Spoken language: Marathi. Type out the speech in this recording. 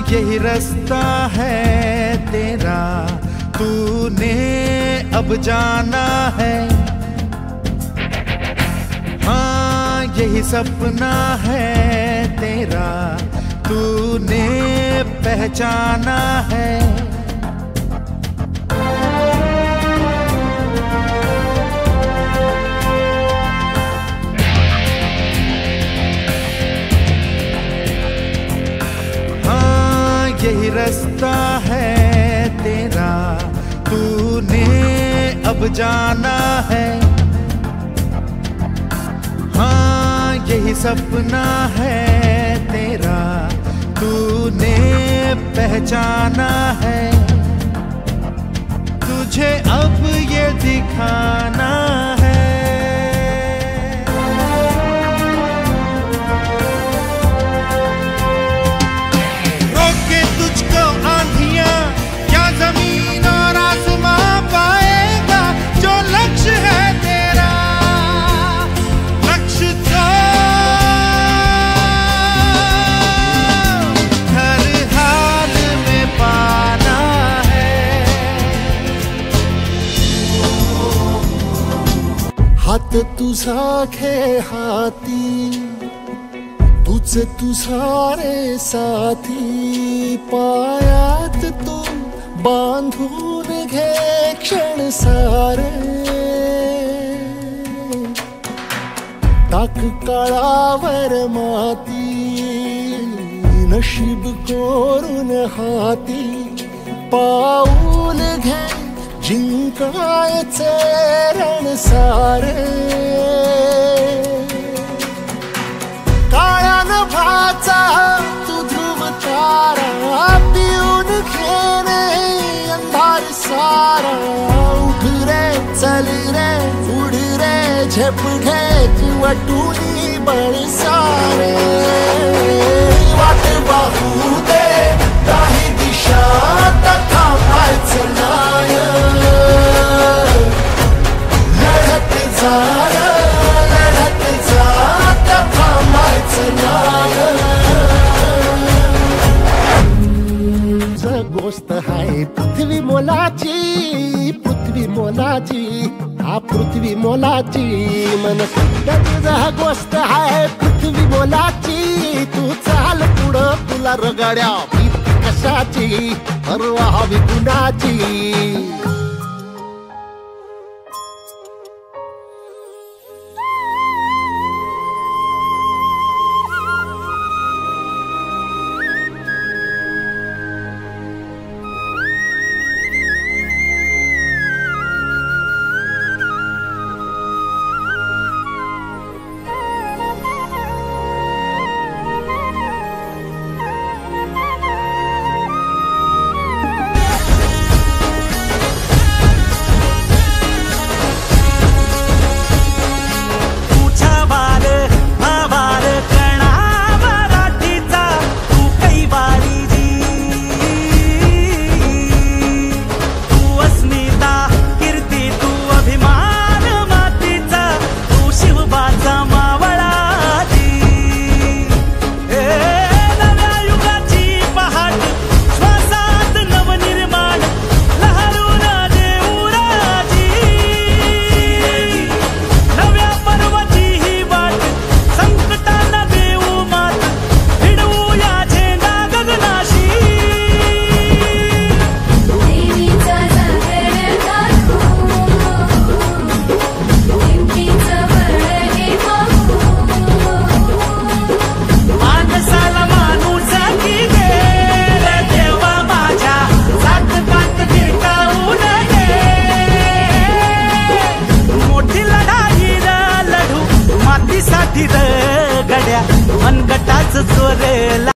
यही रास्ता है तेरा, तूने अब जाना है। हाँ यही सपना है तेरा, तूने पहचाना है। यही रास्ता है तेरा, तूने अब जाना है। हाँ यही सपना है तेरा, तूने पहचाना है। तुझे अब ये दिखाना है। हात तुझा खे हाती, तुझे तुझारे साथी, पायात तू बांधून घे क्षण सारे। टाक काळावर माती, नशीब कोरून हाती, पाऊल घे जिंकायचे रण सारे। काळ्या नभाचा तू ध्रुव तारा, पिऊन घेणे अंधार सारा। उठ रे चल रे उड रे, झेप घे वटुनी बळ सारे। वाट पाहू दे काही दिशा, थांबायचं नाही। गोष्ट है पृथ्वी मोलाची, पृथ्वी मोलाची, हा पृथ्वी मोलाची। मन तुझा गोष्ट है पृथ्वी मोलाची। तू चाल पुढं, तुला रगाड्या भीत कशाची, परवा हवी कुणाची।